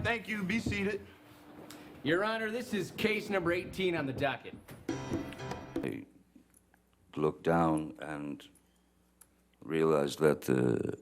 thank you. Be seated. Your Honor, this is case number 18 on the docket. I looked down and realized that the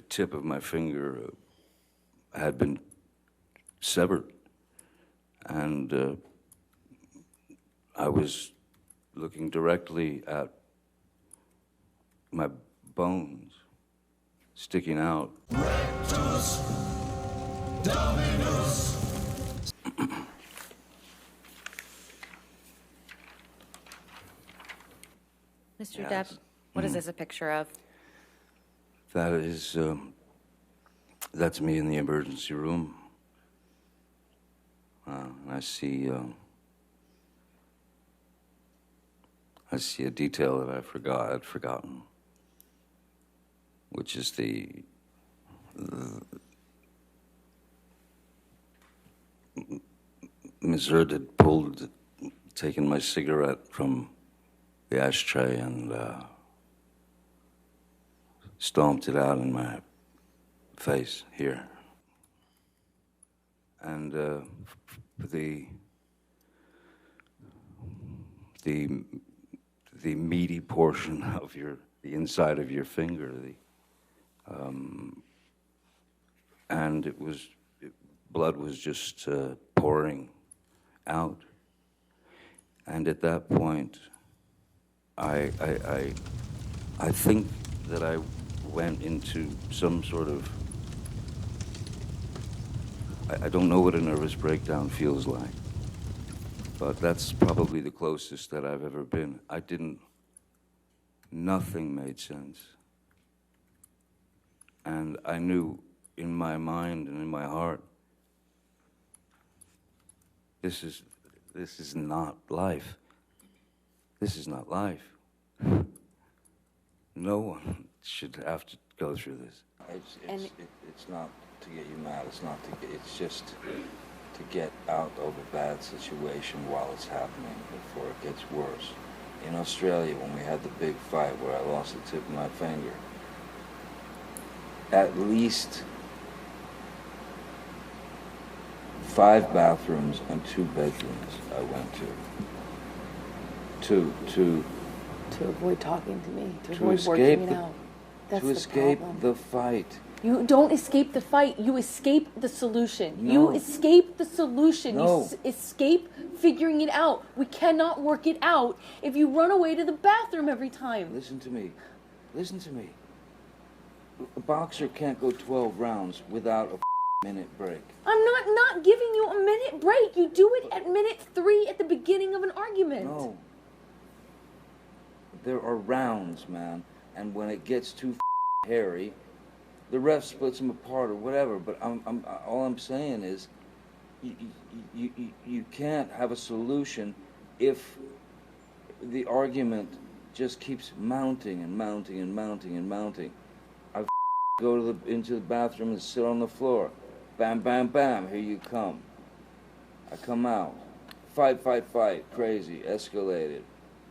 tip of my finger had been severed, and I was looking directly at my bones sticking out. Rectus Dominus. Mr. Yes. Depp, what is this a picture of? That is, that's me in the emergency room. I see a detail that I'd forgotten, which is the Ms. Erd had taken my cigarette from the ashtray and stomped it out in my face here. And the meaty portion of the inside of your finger, and blood was just pouring out. And at that point, I think that I went into some sort of, I don't know what a nervous breakdown feels like, but that's probably the closest that I've ever been. Nothing made sense. And I knew in my mind and in my heart, this is not life. This is not life. No one should have to go through this. It's not to get you mad. It's just to get out of a bad situation while it's happening before it gets worse. In Australia, when we had the big fight where I lost the tip of my finger, at least 5 bathrooms and 2 bedrooms I went to avoid talking to me, to avoid escape working it out. That's to the escape problem. the fight. You don't escape the fight. You escape the solution. No. You escape the solution. No. You escape figuring it out. We cannot work it out if you run away to the bathroom every time. Listen to me. Listen to me. A boxer can't go 12 rounds without a minute break. I'm not giving you a minute break. You do it at minute 3 at the beginning of an argument. No. There are rounds, man, and when it gets too hairy, the ref splits them apart or whatever. But all I'm saying is, you can't have a solution if the argument just keeps mounting and mounting and mounting and mounting. I go into the bathroom and sit on the floor. Bam, bam, bam. Here you come. I come out. Fight, crazy, escalated.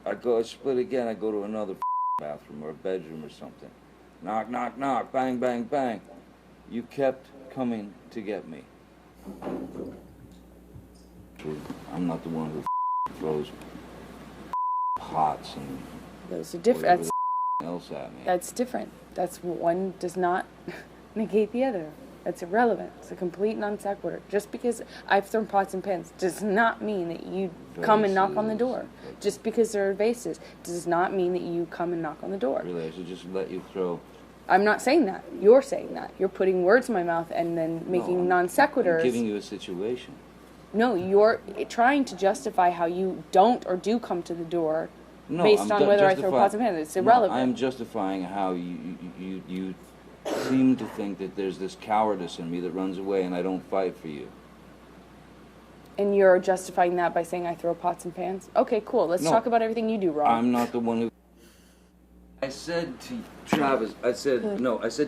I split again, I go to another bathroom or a bedroom or something. Knock, knock, knock, bang, bang, bang. You kept coming to get me. I'm not the one who throws pots and Those are different. else at me. That's different. That's one does not negate the other. That's irrelevant. It's a complete non sequitur. Just because I've thrown pots and pans does not mean that you come and knock on the door. Just because there are vases does not mean that you come and knock on the door. Really, I should just let you throw. I'm not saying that. You're saying that. You're putting words in my mouth and then making non sequiturs. I'm giving you a situation. No, you're trying to justify how you don't or do come to the door based on whether I throw pots and pans. It's irrelevant. No, I'm justifying how you seem to think that there's this cowardice in me that runs away and I don't fight for you. And you're justifying that by saying I throw pots and pans? Okay, cool. Let's talk about everything you do wrong. I'm not the one who... I said to Travis, I said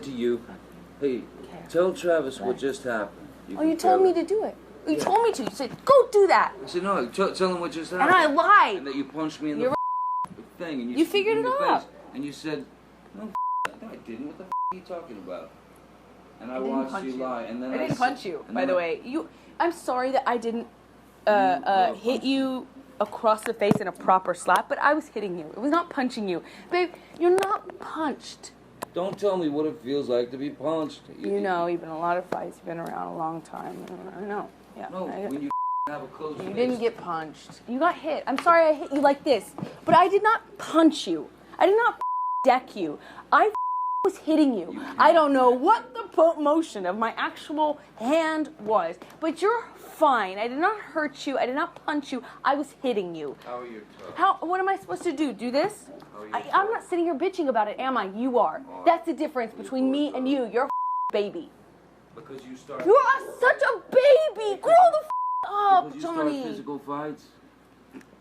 to you, hey, tell Travis what just happened. You told me to do it. You told me to. You said, go do that. I said, no, tell him what just happened. And I lied. And that you punched me in the thing. And You figured it out. And you said, no, I didn't. What the are you talking about? And I watched punch you lie, and then I didn't punch you, by the way. I'm sorry that I didn't hit you across the face in a proper slap, but I was hitting you. It was not punching you. Babe, you're not punched. Don't tell me what it feels like to be punched. You know, you've been in a lot of fights. You've been around a long time. I know. Yeah. No, when you have a close You fist. didn't get punched. You got hit. I'm sorry I hit you like this, but I did not punch you. I did not deck you. I was hitting you. I don't know what the motion of my actual hand was, but you're fine. I did not hurt you. I did not punch you. I was hitting you. How are your toes? What am I supposed to do? Do this? How are your I'm toes? not sitting here bitching about it, am I? You are. That's the difference between me and you. You're a baby. Because you start. You are such a baby. Grow the up, Because you Johnny. start physical fights.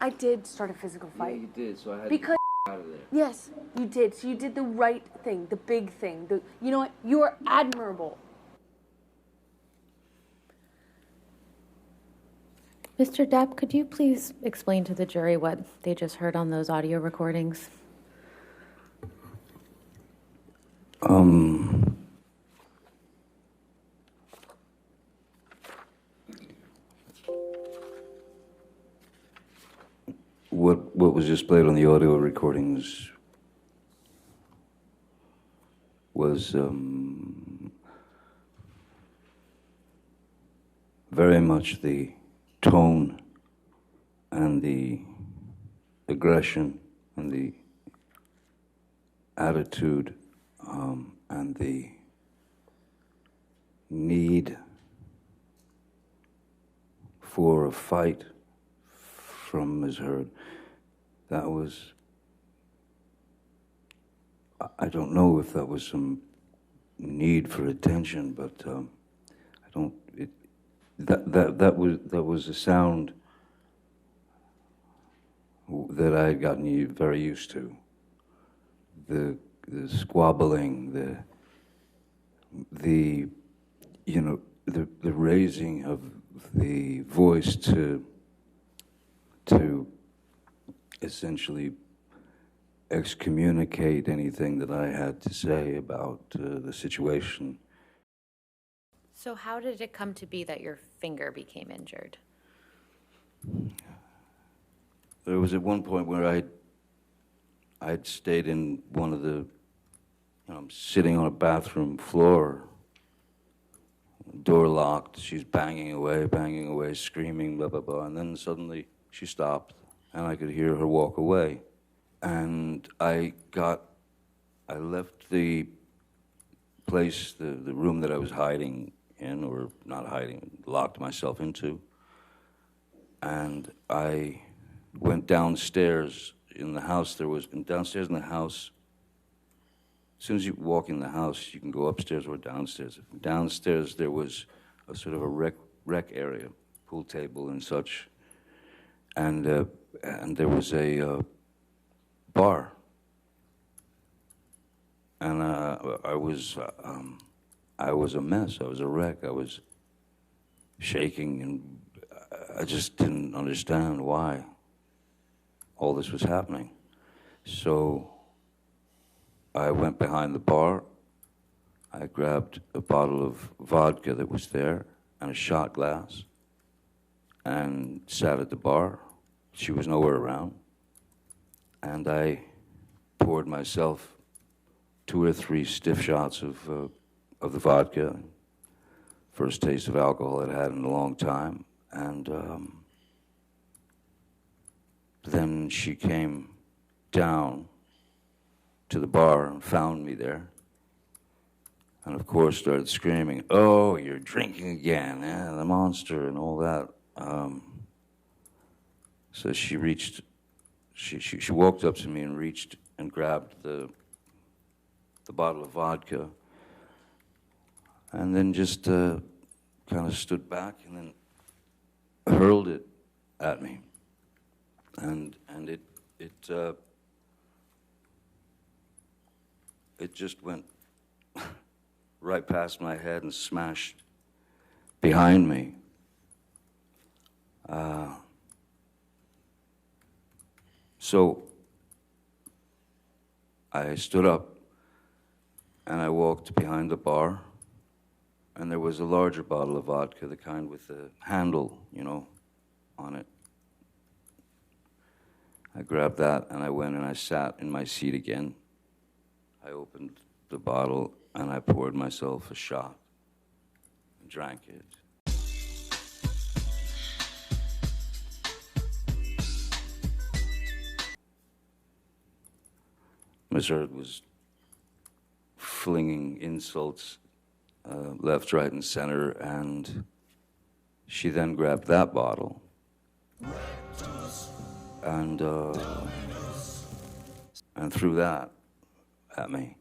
I did start a physical Yeah, fight. you did. So I had Because to out of there. yes, you did. So you did the right thing, the big thing. You know what? You are admirable. Mr. Depp, could you please explain to the jury what they just heard on those audio recordings? What was displayed on the audio recordings was very much the tone and the aggression and the attitude and the need for a fight from Ms. Heard. That was, I don't know if that was some need for attention, but I don't. That was a sound that I had gotten very used to. The squabbling, the raising of the voice to essentially excommunicate anything that I had to say about the situation. So how did it come to be that your finger became injured? There was at one point where I'd stayed in one of the, I'm sitting on a bathroom floor, door locked, she's banging away, screaming, blah, blah, blah, and then suddenly she stopped, and I could hear her walk away. And I left the place, the room that I was hiding in, or not hiding, locked myself into, and I went downstairs in the house. Downstairs in the house, as soon as you walk in the house, you can go upstairs or downstairs. Downstairs there was a sort of a rec area, pool table and such, and there was a bar, and I was a mess. I was a wreck. I was shaking, and I just didn't understand why all this was happening. So I went behind the bar. I grabbed a bottle of vodka that was there and a shot glass and sat at the bar. She was nowhere around. And I poured myself 2 or 3 stiff shots of the vodka. First taste of alcohol I'd had in a long time. And then she came down to the bar and found me there. And of course started screaming, "Oh, you're drinking again, the monster," and all that. So she walked up to me and reached and grabbed the bottle of vodka, and then just kind of stood back and then hurled it at me, and it just went right past my head and smashed behind me. So I stood up and I walked behind the bar and there was a larger bottle of vodka, the kind with the handle, on it. I grabbed that and I went and I sat in my seat again. I opened the bottle and I poured myself a shot and drank it. Mr. was flinging insults left, right, and center, and she then grabbed that bottle and threw that at me.